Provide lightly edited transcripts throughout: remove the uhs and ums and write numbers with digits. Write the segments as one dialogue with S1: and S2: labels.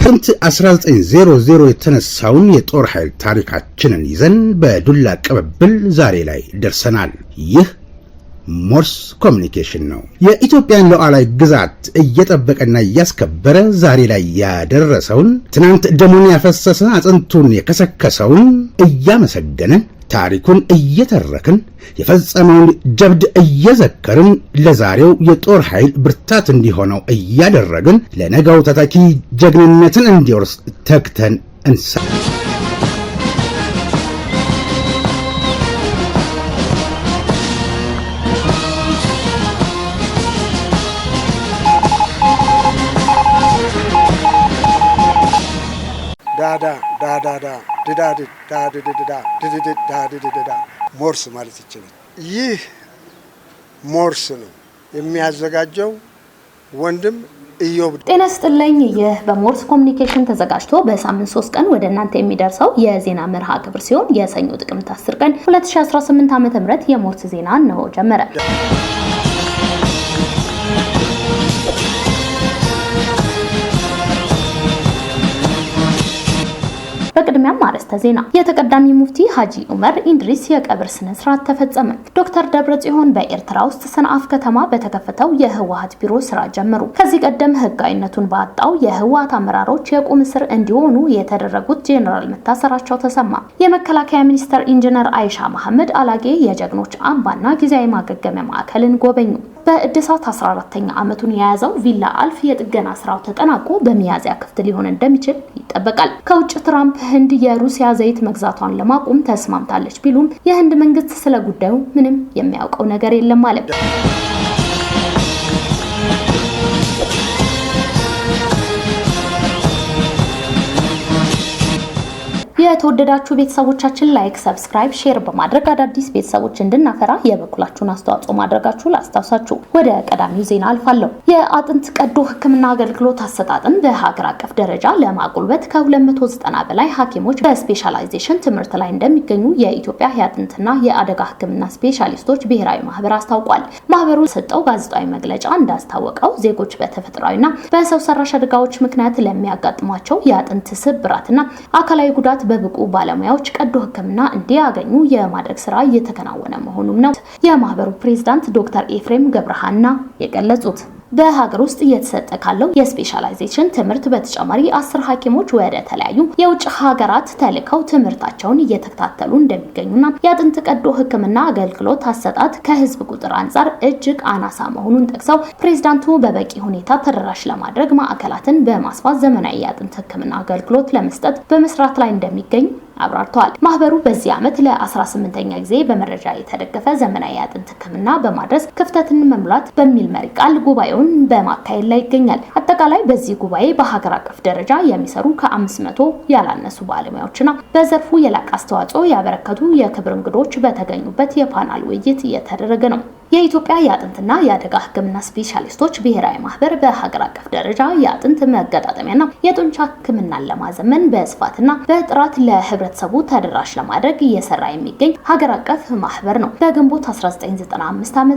S1: ጥቅምት 1900 የተነሳውን የጦር ኃይል ታሪካችንን ይዘን በዱላ ቅብብል ዛሬ ላይ ደርሰናል። ይህ ሞርስ ኮሙኒኬሽን ነው። የኢትዮጵያን ሉዓላዊ ግዛት እየጠበቀና እያስከበረ ዛሬ ላይ ያደረሰውን ትናንት ደሙን ያፈሰሰ አጥንቱን የከሰከሰውን እያመሰገንን ታሪኩን እየተረክን የፈጸመውን ጀብድ እየዘከርን ለዛሬው የጦር ኃይል ብርታት እንዲሆነው እያደረግን ለነገው ተተኪ ጀግንነትን እንዲወርስ ተግተን እንሳ
S2: ሞርስ ማለት ይችላል። ይህ ሞርስ ነው የሚያዘጋጀው ወንድም ኢዮብ።
S3: ጤና ይስጥልኝ። ይህ በሞርስ ኮሙኒኬሽን ተዘጋጅቶ በሳምንት 3 ቀን ወደ እናንተ የሚደርሰው የዜና መርሃ ግብር ሲሆን የሰኞ ጥቅምት 10 ቀን 2018 ዓ.ም የሞርስ ዜና ነው ጀመረ። በቅድሚያም አርዕስተ ዜና። የተቀዳሚ ሙፍቲ ሀጂ ዑመር ኢድሪስ የቀብር ስነ ስርዓት ተፈጸመ። ዶክተር ደብረጽዮን በኤርትራ ውስጥ ሰንአፍ ከተማ በተከፈተው የህወሓት ቢሮ ስራ ጀመሩ። ከዚህ ቀደም ህጋዊነቱን ባጣው የህወሓት አመራሮች የቁም እስር እንዲሆኑ የተደረጉት ጄኔራል መታሰራቸው ተሰማ። የመከላከያ ሚኒስትር ኢንጂነር አይሻ መሐመድ አላጌ የጀግኖች አምባና ጊዜያዊ ማገገሚያ ማዕከልን ጎበኙ። በእድሳት 14ኛ ዓመቱን የያዘው ቪላ አልፍ የጥገና ስራው ተጠናቆ በሚያዝያ ክፍት ሊሆን እንደሚችል ይጠበቃል። ከውጭ ትራምፕ ህንድ የሩሲያ ዘይት መግዛቷን ለማቆም ተስማምታለች ቢሉም የህንድ መንግስት ስለ ጉዳዩ ምንም የሚያውቀው ነገር የለም ማለት ነው። የተወደዳችሁ ቤተሰቦቻችን ላይክ፣ ሰብስክራይብ፣ ሼር በማድረግ አዳዲስ ቤተሰቦች እንድናፈራ የበኩላችሁን አስተዋጽኦ ማድረጋችሁ ላስታውሳችሁ። ወደ ቀዳሚው ዜና አልፋለሁ። የአጥንት ቀዶ ህክምና አገልግሎት አሰጣጥን በሀገር አቀፍ ደረጃ ለማጎልበት ከ290 በላይ ሐኪሞች በስፔሻላይዜሽን ትምህርት ላይ እንደሚገኙ የኢትዮጵያ የአጥንትና የአደጋ ህክምና ስፔሻሊስቶች ብሔራዊ ማህበር አስታውቋል። ማህበሩ ሰጠው ጋዜጣዊ መግለጫ እንዳስታወቀው ዜጎች በተፈጥሯዊና በሰው ሰራሽ አደጋዎች ምክንያት ለሚያጋጥሟቸው የአጥንት ስብራትና አካላዊ ጉዳት በብቁ ባለሙያዎች ቀዶ ህክምና እንዲያገኙ የማድረግ ስራ እየተከናወነ መሆኑን ነው የማህበሩ ፕሬዝዳንት ዶክተር ኤፍሬም ገብረሃና የገለጹት። በሀገር ውስጥ እየተሰጠ ካለው የስፔሻላይዜሽን ትምህርት በተጨማሪ 10 ሐኪሞች ወደ ተለያዩ የውጭ ሀገራት ተልከው ትምህርታቸውን እየተከታተሉ እንደሚገኙና የአጥንት ቀዶ ህክምና አገልግሎት አሰጣጥ ከህዝብ ቁጥር አንጻር እጅግ አናሳ መሆኑን ጠቅሰው ፕሬዝዳንቱ በበቂ ሁኔታ ተደራሽ ለማድረግ ማዕከላትን በማስፋት ዘመናዊ የአጥንት ህክምና አገልግሎት ለመስጠት በመስራት ላይ እንደሚገኝ አብራርተዋል። ማህበሩ በዚህ ዓመት ለ18ኛ ጊዜ በመረጃ የተደገፈ ዘመናዊ የአጥንት ህክምና በማድረስ ክፍተትን መሙላት በሚል መሪ ቃል ጉባኤውን በማካሄድ ላይ ይገኛል። አጠቃላይ በዚህ ጉባኤ በሀገር አቀፍ ደረጃ የሚሰሩ ከ500 ያላነሱ ባለሙያዎችና በዘርፉ የላቀ አስተዋጽኦ ያበረከቱ የክብር እንግዶች በተገኙበት የፓናል ውይይት እየተደረገ ነው። የኢትዮጵያ የአጥንትና የአደጋ ህክምና ስፔሻሊስቶች ብሔራዊ ማህበር በሀገር አቀፍ ደረጃ የአጥንት መገጣጠሚያና የጡንቻ ህክምናን ለማዘመን በስፋትና በጥራት ለህብረተሰቡ ተደራሽ ለማድረግ እየሰራ የሚገኝ ሀገር አቀፍ ማህበር ነው። በግንቦት 1995 ዓ.ም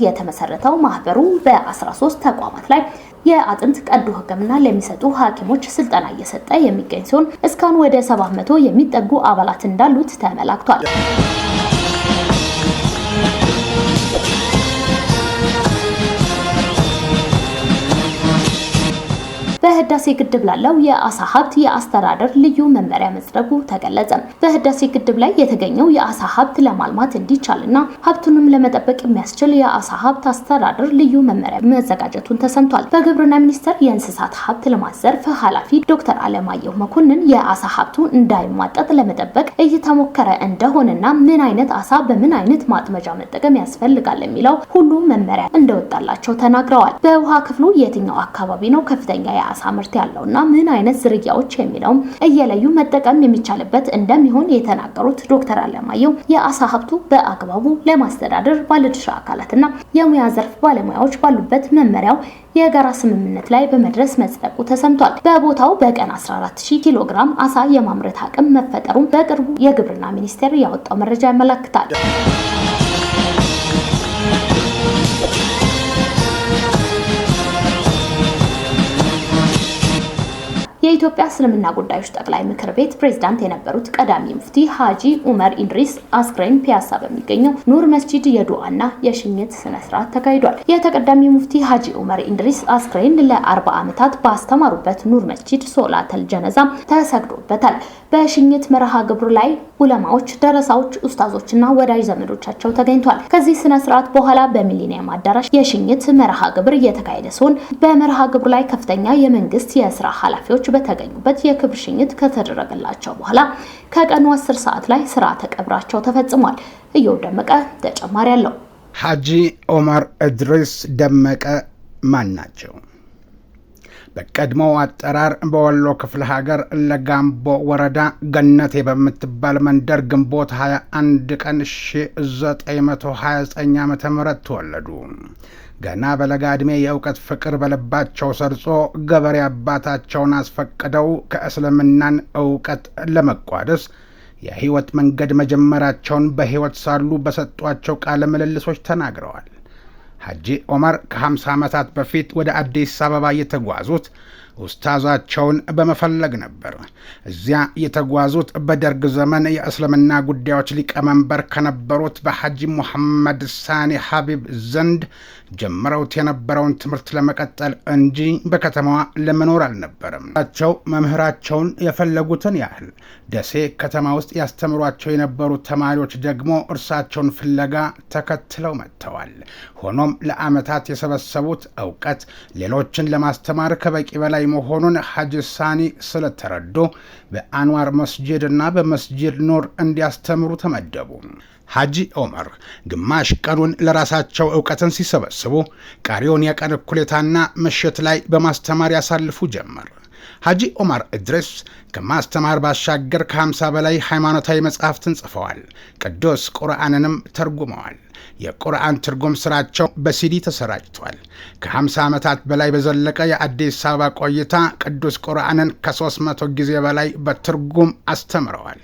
S3: የተመሰረተው ማህበሩ በ13 ተቋማት ላይ የአጥንት ቀዶ ህክምና ለሚሰጡ ሐኪሞች ስልጠና እየሰጠ የሚገኝ ሲሆን እስካሁን ወደ 700 የሚጠጉ አባላት እንዳሉት ተመላክቷል። በህዳሴ ግድብ ላለው የአሳ ሀብት የአስተዳደር ልዩ መመሪያ መጽደቁ ተገለጸ። በህዳሴ ግድብ ላይ የተገኘው የአሳ ሀብት ለማልማት እንዲቻልና ሀብቱንም ለመጠበቅ የሚያስችል የአሳ ሀብት አስተዳደር ልዩ መመሪያ መዘጋጀቱን ተሰምቷል። በግብርና ሚኒስቴር የእንስሳት ሀብት ልማት ዘርፍ ኃላፊ ዶክተር አለማየሁ መኮንን የአሳ ሀብቱ እንዳይሟጠጥ ለመጠበቅ እየተሞከረ እንደሆነና ምን አይነት አሳ በምን አይነት ማጥመጃ መጠቀም ያስፈልጋል የሚለው ሁሉ መመሪያ እንደወጣላቸው ተናግረዋል። በውሃ ክፍሉ የትኛው አካባቢ ነው ከፍተኛ የአሳ ምርት ያለውና ምን አይነት ዝርያዎች የሚለው እየለዩ መጠቀም የሚቻልበት እንደሚሆን የተናገሩት ዶክተር አለማየሁ የአሳ ሀብቱ በአግባቡ ለማስተዳደር ባለድርሻ አካላትና የሙያ ዘርፍ ባለሙያዎች ባሉበት መመሪያው የጋራ ስምምነት ላይ በመድረስ መጽደቁ ተሰምቷል። በቦታው በቀን 14000 ኪሎ ግራም አሳ የማምረት አቅም መፈጠሩን በቅርቡ የግብርና ሚኒስቴር ያወጣው መረጃ ያመለክታል። የኢትዮጵያ የኢትዮጵያ እስልምና ጉዳዮች ጠቅላይ ምክር ቤት ፕሬዝዳንት የነበሩት ቀዳሚ ሙፍቲ ሀጂ ኡመር ኢድሪስ አስክሬን ፒያሳ በሚገኘው ኑር መስጂድ የዱዓና የሽኝት ስነ ስርዓት ተካሂዷል። የተቀዳሚ ሙፍቲ ሀጂ ኡመር ኢድሪስ አስክሬን ለ40 ዓመታት ባስተማሩበት ኑር መስጂድ ሶላተል ጀነዛ ተሰግዶበታል። በሽኝት መርሃ ግብሩ ላይ ዑለማዎች፣ ደረሳዎች፣ ኡስታዞችና ወዳጅ ዘመዶቻቸው ተገኝቷል። ከዚህ ስነ ስርዓት በኋላ በሚሊኒየም አዳራሽ የሽኝት መርሃ ግብር እየተካሄደ ሲሆን በመርሃ ግብሩ ላይ ከፍተኛ የመንግስት የስራ ኃላፊዎች በተገኙበት የክብር ሽኝት ከተደረገላቸው በኋላ ከቀኑ 10 ሰዓት ላይ ስርዓተ ቀብራቸው ተፈጽሟል። እየው ደመቀ ተጨማሪ አለው።
S1: ሀጂ ኡመር ኢድሪስ ደመቀ ማን ናቸው? በቀድሞው አጠራር በወሎ ክፍለ ሀገር ለጋምቦ ወረዳ ገነቴ በምትባል መንደር ግንቦት 21 ቀን 1929 ዓ.ም ተወለዱ። ገና በለጋ ዕድሜ የእውቀት ፍቅር በልባቸው ሰርጾ ገበሬ አባታቸውን አስፈቅደው ከእስልምናን እውቀት ለመቋደስ የህይወት መንገድ መጀመራቸውን በህይወት ሳሉ በሰጧቸው ቃለ ምልልሶች ተናግረዋል። ሀጂ ኡመር ከ50 ዓመታት በፊት ወደ አዲስ አበባ የተጓዙት ኡስታዛቸውን በመፈለግ ነበር። እዚያ የተጓዙት በደርግ ዘመን የእስልምና ጉዳዮች ሊቀመንበር ከነበሩት በሐጂ ሙሐመድ ሳኒ ሐቢብ ዘንድ ጀምረውት የነበረውን ትምህርት ለመቀጠል እንጂ በከተማዋ ለመኖር አልነበረም። መምህራቸውን የፈለጉትን ያህል ደሴ ከተማ ውስጥ ያስተምሯቸው የነበሩ ተማሪዎች ደግሞ እርሳቸውን ፍለጋ ተከትለው መጥተዋል። ሆኖም ለዓመታት የሰበሰቡት ዕውቀት ሌሎችን ለማስተማር ከበቂ በላይ መሆኑን ሐጂ ሳኒ ስለተረዱ በአንዋር መስጂድ እና በመስጂድ ኑር እንዲያስተምሩ ተመደቡ። ሀጂ ኡመር ግማሽ ቀኑን ለራሳቸው ዕውቀትን ሲሰበስቡ ቀሪውን የቀን እኩሌታና ምሽት ላይ በማስተማር ያሳልፉ ጀመር። ሀጂ ኡመር ኢድሪስ ከማስተማር ባሻገር ከ50 በላይ ሃይማኖታዊ መጽሐፍትን ጽፈዋል። ቅዱስ ቁርአንንም ተርጉመዋል። የቁርአን ትርጉም ስራቸው በሲዲ ተሰራጭቷል። ከ50 ዓመታት በላይ በዘለቀ የአዲስ አበባ ቆይታ ቅዱስ ቁርአንን ከ300 ጊዜ በላይ በትርጉም አስተምረዋል።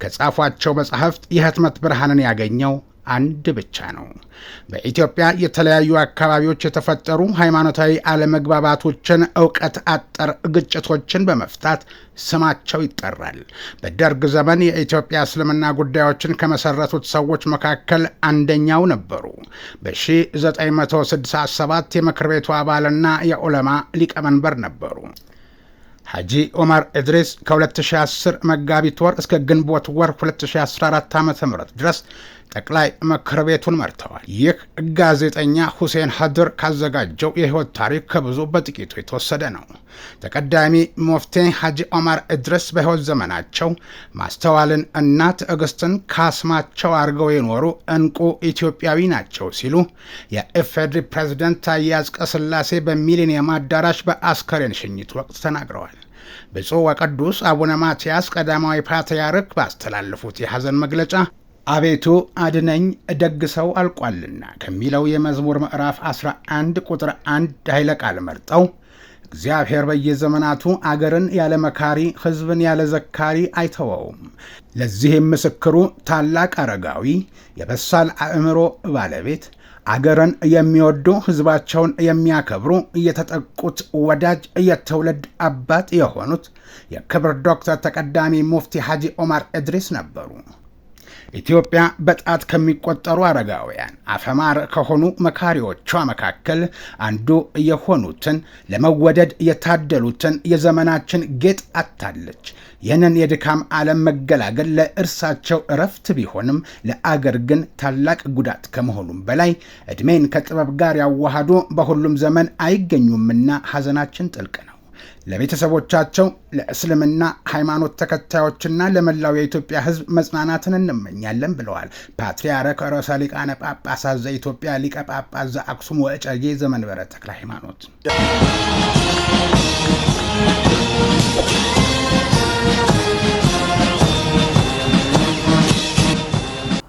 S1: ከጻፏቸው መጽሐፍት የህትመት ብርሃንን ያገኘው አንድ ብቻ ነው። በኢትዮጵያ የተለያዩ አካባቢዎች የተፈጠሩ ሃይማኖታዊ አለመግባባቶችን፣ ዕውቀት አጠር ግጭቶችን በመፍታት ስማቸው ይጠራል። በደርግ ዘመን የኢትዮጵያ እስልምና ጉዳዮችን ከመሰረቱት ሰዎች መካከል አንደኛው ነበሩ። በ1967 የምክር ቤቱ አባልና የዑለማ ሊቀመንበር ነበሩ። ሀጂ ኡመር ኢድሪስ ከ2010 መጋቢት ወር እስከ ግንቦት ወር 2014 ዓ.ም ድረስ ጠቅላይ ምክር ቤቱን መርተዋል። ይህ ጋዜጠኛ ሁሴን ሀድር ካዘጋጀው የህይወት ታሪክ ከብዙ በጥቂቱ የተወሰደ ነው። ተቀዳሚ ሙፍቲ ሀጂ ኡመር ኢድሪስ በህይወት ዘመናቸው ማስተዋልን እና ትዕግስትን ካስማቸው አድርገው የኖሩ እንቁ ኢትዮጵያዊ ናቸው ሲሉ የኢፌዴሪ ፕሬዝዳንት ታዬ አጽቀሥላሴ በሚሊኒየም አዳራሽ በአስከሬን ሽኝት ወቅት ተናግረዋል። ብፁዕ ወቅዱስ አቡነ ማትያስ ቀዳማዊ ፓትርያርክ ባስተላለፉት የሐዘን መግለጫ አቤቱ አድነኝ ደግ ሰው አልቋልና ከሚለው የመዝሙር ምዕራፍ 11 ቁጥር 1 ኃይለ ቃል መርጠው እግዚአብሔር በየዘመናቱ አገርን ያለ መካሪ ሕዝብን ያለ ዘካሪ አይተወውም። ለዚህም ምስክሩ ታላቅ አረጋዊ የበሳል አእምሮ ባለቤት አገርን የሚወዱ ሕዝባቸውን የሚያከብሩ የተጠቁት ወዳጅ የትውልድ አባት የሆኑት የክብር ዶክተር ተቀዳሚ ሙፍቲ ሀጂ ኡመር ኢድሪስ ነበሩ። ኢትዮጵያ በጣት ከሚቆጠሩ አረጋውያን አፈማር ከሆኑ መካሪዎቿ መካከል አንዱ የሆኑትን ለመወደድ የታደሉትን የዘመናችን ጌጥ አታለች። ይህንን የድካም ዓለም መገላገል ለእርሳቸው እረፍት ቢሆንም ለአገር ግን ታላቅ ጉዳት ከመሆኑም በላይ ዕድሜን ከጥበብ ጋር ያዋሃዱ በሁሉም ዘመን አይገኙምና ሐዘናችን ጥልቅ ነው። ለቤተሰቦቻቸው፣ ለእስልምና ሃይማኖት ተከታዮችና ለመላው የኢትዮጵያ ሕዝብ መጽናናትን እንመኛለን ብለዋል ፓትርያርክ ርዕሰ ሊቃነ ጳጳሳት ዘኢትዮጵያ ሊቀ ጳጳስ ዘአክሱም ወዕጨጌ ዘመንበረ ተክለ ሃይማኖት።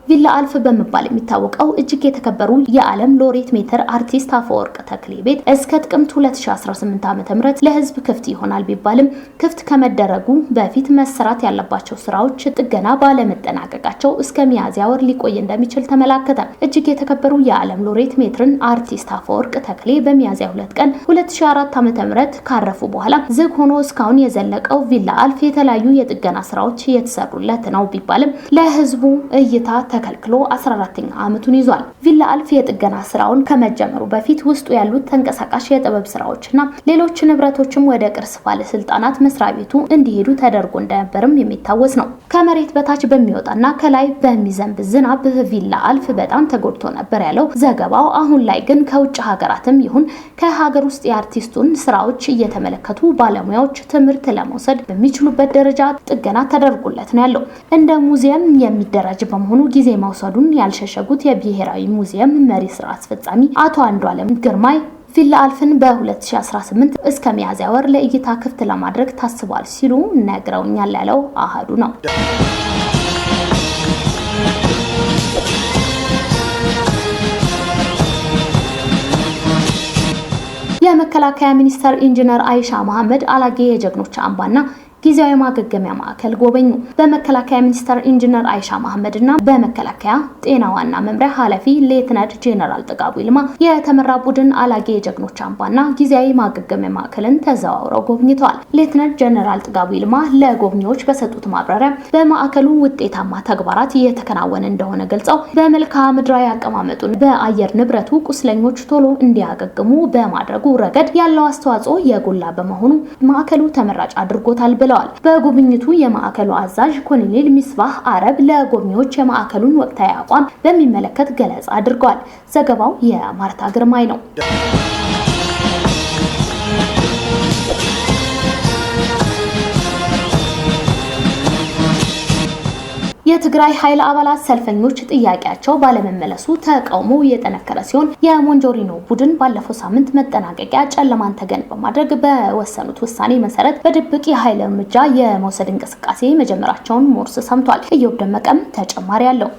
S3: ቪላ ቪላ አልፍ በመባል የሚታወቀው እጅግ የተከበሩ የዓለም ሎሬት ሜትር አርቲስት አፈወርቅ ተክሌ ቤት እስከ ጥቅምት 2018 ዓ.ም ለህዝብ ክፍት ይሆናል ቢባልም ክፍት ከመደረጉ በፊት መሰራት ያለባቸው ስራዎች ጥገና ባለመጠናቀቃቸው እስከ ሚያዝያ ወር ሊቆይ እንደሚችል ተመላከተ። እጅግ የተከበሩ የዓለም ሎሬት ሜትርን አርቲስት አፈወርቅ ተክሌ በሚያዝያ 2 ቀን 2004 ዓ.ም ካረፉ በኋላ ዝግ ሆኖ እስካሁን የዘለቀው ቪላ አልፍ የተለያዩ የጥገና ስራዎች እየተሰሩለት ነው ቢባልም ለህዝቡ እይታ ተከልክሎ 14ኛ ዓመቱን ይዟል። ቪላ አልፍ የጥገና ስራውን ከመጀመሩ በፊት ውስጡ ያሉት ተንቀሳቃሽ የጥበብ ስራዎችና ሌሎች ንብረቶችም ወደ ቅርስ ባለስልጣናት መስሪያ ቤቱ እንዲሄዱ ተደርጎ እንደነበርም የሚታወስ ነው። ከመሬት በታች በሚወጣና ከላይ በሚዘንብ ዝናብ ቪላ አልፍ በጣም ተጎድቶ ነበር ያለው ዘገባው፣ አሁን ላይ ግን ከውጭ ሀገራትም ይሁን ከሀገር ውስጥ የአርቲስቱን ስራዎች እየተመለከቱ ባለሙያዎች ትምህርት ለመውሰድ በሚችሉበት ደረጃ ጥገና ተደርጎለት ነው ያለው። እንደ ሙዚየም የሚደራጅ በመሆኑ ጊዜ መውሰዱን ያልሸሸጉት የብሔራዊ ሙዚየም መሪ ስራ አስፈጻሚ አቶ አንዱዓለም ግርማይ ቪላ አልፍን በ2018 እስከ ሚያዝያ ወር ለእይታ ክፍት ለማድረግ ታስቧል ሲሉ ነግረውኛል ያለው አሃዱ ነው። የመከላከያ ሚኒስትር ኢንጂነር አይሻ መሐመድ አላጌ የጀግኖች አምባና ጊዜያዊ ማገገሚያ ማዕከል ጎበኙ። በመከላከያ ሚኒስትር ኢንጂነር አይሻ መሐመድና በመከላከያ ጤና ዋና መምሪያ ኃላፊ ሌተናንት ጄኔራል ጥጋቡ ይልማ የተመራ ቡድን አላጌ የጀግኖች አምባና ጊዜያዊ ማገገሚያ ማዕከልን ተዘዋውረው ጎብኝተዋል። ሌተናንት ጄኔራል ጥጋቡ ይልማ ለጎብኚዎች በሰጡት ማብራሪያ በማዕከሉ ውጤታማ ተግባራት እየተከናወነ እንደሆነ ገልጸው በመልክዓ ምድራዊ አቀማመጡን በአየር ንብረቱ ቁስለኞች ቶሎ እንዲያገግሙ በማድረጉ ረገድ ያለው አስተዋጽኦ የጎላ በመሆኑ ማዕከሉ ተመራጭ አድርጎታል ብለዋል። በጉብኝቱ የማዕከሉ አዛዥ ኮሎኔል ሚስባህ አረብ ለጎብኚዎች የማዕከሉን ወቅታዊ አቋም በሚመለከት ገለጻ አድርገዋል። ዘገባው የማርታ ግርማይ ነው። የትግራይ ኃይል አባላት ሰልፈኞች ጥያቄያቸው ባለመመለሱ ተቃውሞ የጠነከረ ሲሆን የሞንጆሪኖ ቡድን ባለፈው ሳምንት መጠናቀቂያ ጨለማን ተገን በማድረግ በወሰኑት ውሳኔ መሰረት በድብቅ የኃይል እርምጃ የመውሰድ እንቅስቃሴ መጀመራቸውን ሞርስ ሰምቷል። ኢዮብ ደመቀም ተጨማሪ አለው።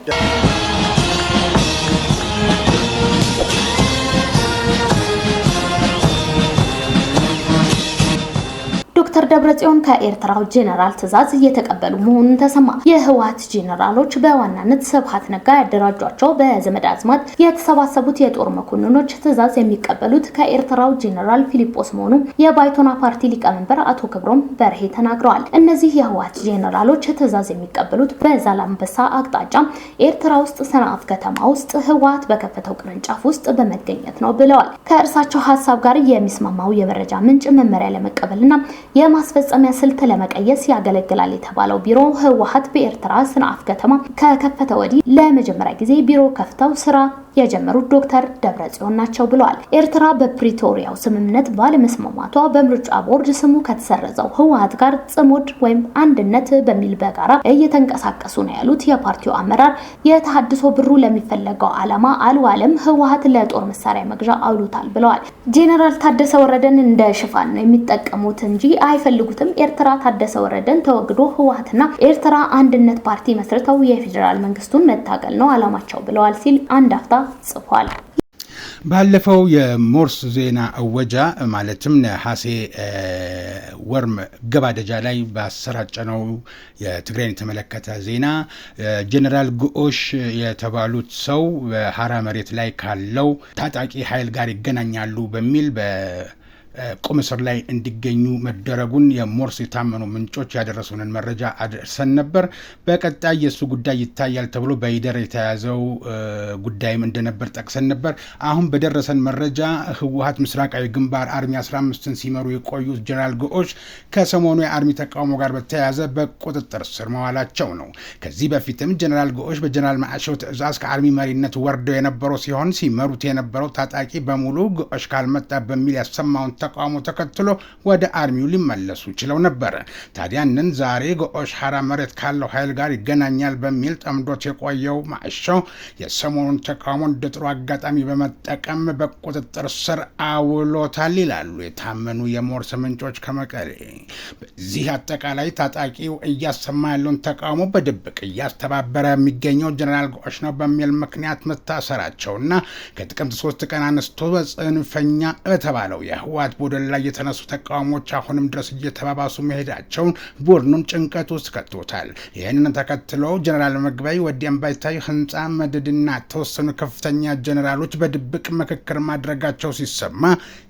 S3: ዶክተር ደብረጽዮን ከኤርትራው ጄኔራል ትዕዛዝ እየተቀበሉ መሆኑን ተሰማ። የህወሓት ጄኔራሎች በዋናነት ስብሃት ነጋ ያደራጇቸው በዘመድ አዝማድ የተሰባሰቡት የጦር መኮንኖች ትዕዛዝ የሚቀበሉት ከኤርትራው ጄኔራል ፊሊጶስ መሆኑ የባይቶና ፓርቲ ሊቀመንበር አቶ ክብሮም በርሄ ተናግረዋል። እነዚህ የህወሓት ጄኔራሎች ትዕዛዝ የሚቀበሉት በዛላምበሳ አቅጣጫ ኤርትራ ውስጥ ሰንዓፍ ከተማ ውስጥ ህወሓት በከፈተው ቅርንጫፍ ውስጥ በመገኘት ነው ብለዋል። ከእርሳቸው ሀሳብ ጋር የሚስማማው የመረጃ ምንጭ መመሪያ ለመቀበልና የማስፈጸሚያ ስልት ለመቀየስ ያገለግላል የተባለው ቢሮ ህወሓት በኤርትራ ሰንዓፍ ከተማ ከከፈተ ወዲህ ለመጀመሪያ ጊዜ ቢሮ ከፍተው ስራ የጀመሩት ዶክተር ደብረጽዮን ናቸው ብለዋል። ኤርትራ በፕሪቶሪያው ስምምነት ባለመስማማቷ በምርጫ ቦርድ ስሙ ከተሰረዘው ህወሓት ጋር ጽሙድ ወይም አንድነት በሚል በጋራ እየተንቀሳቀሱ ነው ያሉት የፓርቲው አመራር የተሐድሶ ብሩ ለሚፈለገው ዓላማ አልዋለም፣ ህወሓት ለጦር መሳሪያ መግዣ አውሉታል ብለዋል። ጄኔራል ታደሰ ወረደን እንደ ሽፋን ነው የሚጠቀሙት እንጂ አይፈልጉትም። ኤርትራ ታደሰ ወረደን ተወግዶ ህወሓትና ኤርትራ አንድነት ፓርቲ መስርተው የፌዴራል መንግስቱን መታገል ነው ዓላማቸው ብለዋል ሲል አንድ አፍታ ጽፏል።
S1: ባለፈው የሞርስ ዜና እወጃ ማለትም ነሐሴ ወር ገባደጃ ላይ ባሰራጨነው የትግራይን የተመለከተ ዜና ጀነራል ጉኦሽ የተባሉት ሰው በሐራ መሬት ላይ ካለው ታጣቂ ኃይል ጋር ይገናኛሉ በሚል ቁም እስር ላይ እንዲገኙ መደረጉን የሞርስ የታመኑ ምንጮች ያደረሱንን መረጃ አድርሰን ነበር። በቀጣይ የሱ ጉዳይ ይታያል ተብሎ በይደር የተያዘው ጉዳይም እንደነበር ጠቅሰን ነበር። አሁን በደረሰን መረጃ ህወሓት ምስራቃዊ ግንባር አርሚ 15ን ሲመሩ የቆዩት ጀነራል ጉኦሽ ከሰሞኑ የአርሚ ተቃውሞ ጋር በተያያዘ በቁጥጥር ስር መዋላቸው ነው። ከዚህ በፊትም ጀነራል ጉኦሽ በጀነራል ማዕሸው ትዕዛዝ ከአርሚ መሪነት ወርደው የነበረው ሲሆን ሲመሩት የነበረው ታጣቂ በሙሉ ጉኦሽ ካልመጣ በሚል ያሰማውን ተቃውሞ ተከትሎ ወደ አርሚው ሊመለሱ ችለው ነበር። ታዲያንን ዛሬ ጎሽ ሐራ መሬት ካለው ኃይል ጋር ይገናኛል በሚል ጠምዶት የቆየው ማዕሾ የሰሞኑን ተቃውሞ እንደ ጥሩ አጋጣሚ በመጠቀም በቁጥጥር ስር አውሎታል ይላሉ የታመኑ የሞርስ ምንጮች ከመቀሌ። በዚህ አጠቃላይ ታጣቂው እያሰማ ያለውን ተቃውሞ በድብቅ እያስተባበረ የሚገኘው ጀነራል ጎሽ ነው በሚል ምክንያት መታሰራቸውና ከጥቅምት 3 ቀን አንስቶ በጽንፈኛ በተባለው የህወሓት ቡድን ላይ የተነሱ ተቃውሞች አሁንም ድረስ እየተባባሱ መሄዳቸውን ቡድኑን ጭንቀት ውስጥ ከቶታል። ይህንን ተከትሎ ጀነራል ምግበይ ወዲያም ባይታይ ህንፃ መደድና ተወሰኑ ከፍተኛ ጀነራሎች በድብቅ ምክክር ማድረጋቸው ሲሰማ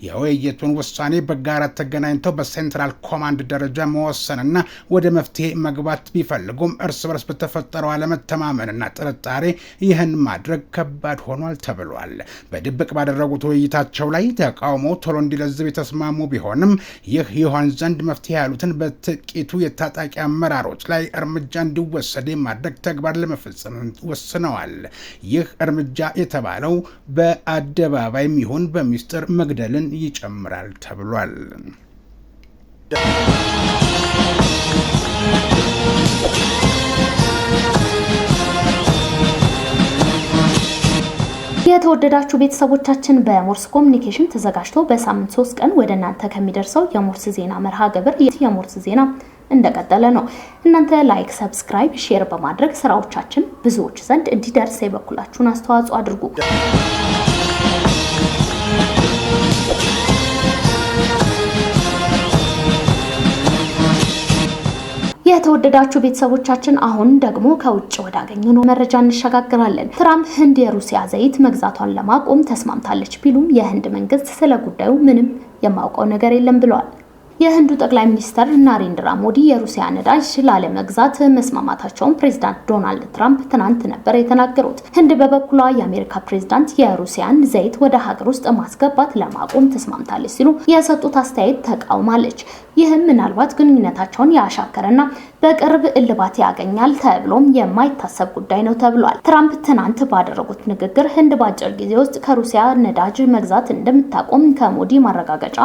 S1: የውይይቱን ውሳኔ በጋራ ተገናኝተው በሴንትራል ኮማንድ ደረጃ መወሰንና ወደ መፍትሄ መግባት ቢፈልጉም እርስ በርስ በተፈጠረው አለመተማመንና ጥርጣሬ ይህን ማድረግ ከባድ ሆኗል ተብሏል። በድብቅ ባደረጉት ውይይታቸው ላይ ተቃውሞ ቶሎ እንዲለዝብ የተስማሙ ቢሆንም ይህ ይሆን ዘንድ መፍትሄ ያሉትን በጥቂቱ የታጣቂ አመራሮች ላይ እርምጃ እንዲወሰድ የማድረግ ተግባር ለመፈጸም ወስነዋል። ይህ እርምጃ የተባለው በአደባባይም ይሁን በሚስጥር መግደልን ይጨምራል ተብሏል።
S3: የተወደዳችሁ ቤተሰቦቻችን በሞርስ ኮሙኒኬሽን ተዘጋጅቶ በሳምንት 3 ቀን ወደ እናንተ ከሚደርሰው የሞርስ ዜና መርሃ ግብር የሞርስ ዜና እንደቀጠለ ነው። እናንተ ላይክ፣ ሰብስክራይብ፣ ሼር በማድረግ ስራዎቻችን ብዙዎች ዘንድ እንዲደርስ የበኩላችሁን አስተዋጽኦ አድርጉ። የተወደዳችሁ ቤተሰቦቻችን አሁን ደግሞ ከውጭ ወዳገኘነው መረጃ እንሸጋግራለን። ትራምፕ ህንድ የሩሲያ ዘይት መግዛቷን ለማቆም ተስማምታለች ቢሉም የህንድ መንግስት ስለ ጉዳዩ ምንም የማውቀው ነገር የለም ብለዋል። የህንዱ ጠቅላይ ሚኒስትር ናሬንድራ ሞዲ የሩሲያ ነዳጅ ላለመግዛት መስማማታቸውን ፕሬዝዳንት ዶናልድ ትራምፕ ትናንት ነበር የተናገሩት። ህንድ በበኩሏ የአሜሪካ ፕሬዝዳንት የሩሲያን ዘይት ወደ ሀገር ውስጥ ማስገባት ለማቆም ተስማምታለች ሲሉ የሰጡት አስተያየት ተቃውማለች። ይህም ምናልባት ግንኙነታቸውን ያሻከረና በቅርብ እልባት ያገኛል ተብሎም የማይታሰብ ጉዳይ ነው ተብሏል። ትራምፕ ትናንት ባደረጉት ንግግር ህንድ በአጭር ጊዜ ውስጥ ከሩሲያ ነዳጅ መግዛት እንደምታቆም ከሞዲ ማረጋገጫ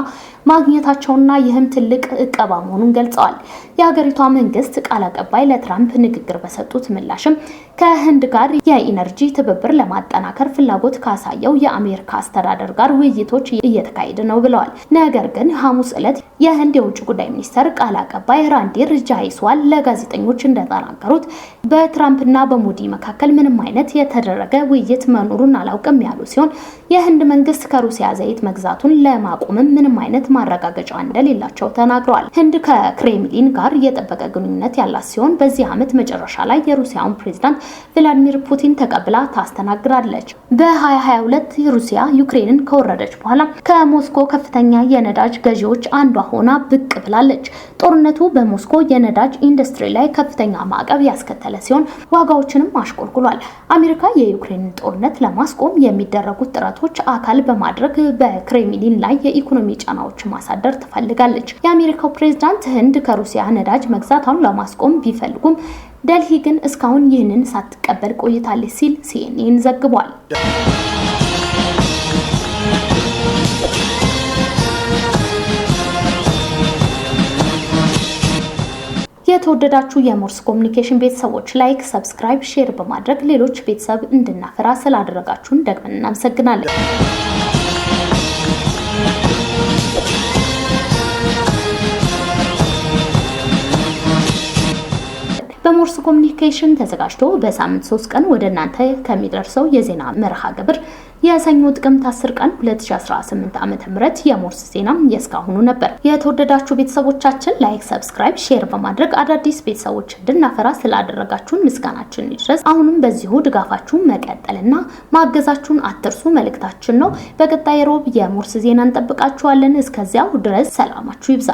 S3: ማግኘታቸውና ይህም ትልቅ እቀባ መሆኑን ገልጸዋል። የሀገሪቷ መንግስት ቃል አቀባይ ለትራምፕ ንግግር በሰጡት ምላሽም ከህንድ ጋር የኢነርጂ ትብብር ለማጠናከር ፍላጎት ካሳየው የአሜሪካ አስተዳደር ጋር ውይይቶች እየተካሄዱ ነው ብለዋል። ነገር ግን ሐሙስ ዕለት የህንድ የውጭ ጉዳይ ሚኒስትር ቃል አቀባይ ራንዲር ጃይስዋል ለጋዜጠኞች እንደተናገሩት በትራምፕና በሞዲ መካከል ምንም አይነት የተደረገ ውይይት መኖሩን አላውቅም ያሉ ሲሆን የህንድ መንግስት ከሩሲያ ዘይት መግዛቱን ለማቆምም ምንም አይነት ማረጋገጫ እንደሌላቸው ተናግረዋል። ህንድ ከክሬምሊን ጋር የጠበቀ ግንኙነት ያላት ሲሆን በዚህ ዓመት መጨረሻ ላይ የሩሲያውን ፕሬዝዳንት ቭላዲሚር ፑቲን ተቀብላ ታስተናግዳለች። በ2022 ሩሲያ ዩክሬንን ከወረደች በኋላ ከሞስኮ ከፍተኛ የነዳጅ ገዢዎች አንዷ ሆና ብቅ ብላለች። ጦርነቱ በሞስኮ የነዳጅ ኢንዱስትሪ ላይ ከፍተኛ ማዕቀብ ያስከተለ ሲሆን ዋጋዎችንም አሽቆልቁሏል። አሜሪካ የዩክሬንን ጦርነት ለማስቆም የሚደረጉት ጥረቶች አካል በማድረግ በክሬምሊን ላይ የኢኮኖሚ ጫናዎች ማሳደር ትፈልጋለች። የአሜሪካው ፕሬዝዳንት ህንድ ከሩሲያ ነዳጅ መግዛቷን ለማስቆም ቢፈልጉም ደልሂ ግን እስካሁን ይህንን ሳትቀበል ቆይታለች ሲል ሲኤንኤን ዘግቧል። የተወደዳችሁ የሞርስ ኮሙኒኬሽን ቤተሰቦች ላይክ፣ ሰብስክራይብ፣ ሼር በማድረግ ሌሎች ቤተሰብ እንድናፈራ ስላደረጋችሁን ደግመን እናመሰግናለን። በሞርስ ኮሙኒኬሽን ተዘጋጅቶ በሳምንት 3 ቀን ወደ እናንተ ከሚደርሰው የዜና መርሃ ግብር የሰኞ ጥቅምት 10 ቀን 2018 ዓ.ም የሞርስ ዜና የስካሁኑ ነበር። የተወደዳችሁ ቤተሰቦቻችን ላይክ፣ ሰብስክራይብ፣ ሼር በማድረግ አዳዲስ ቤተሰቦች እንድናፈራ ስላደረጋችሁን ምስጋናችን ይድረስ። አሁንም በዚሁ ድጋፋችሁን መቀጠልና ማገዛችሁን አትርሱ መልእክታችን ነው። በቀጣይ ሮብ የሞርስ ዜና እንጠብቃችኋለን። እስከዚያው ድረስ ሰላማችሁ ይብዛ።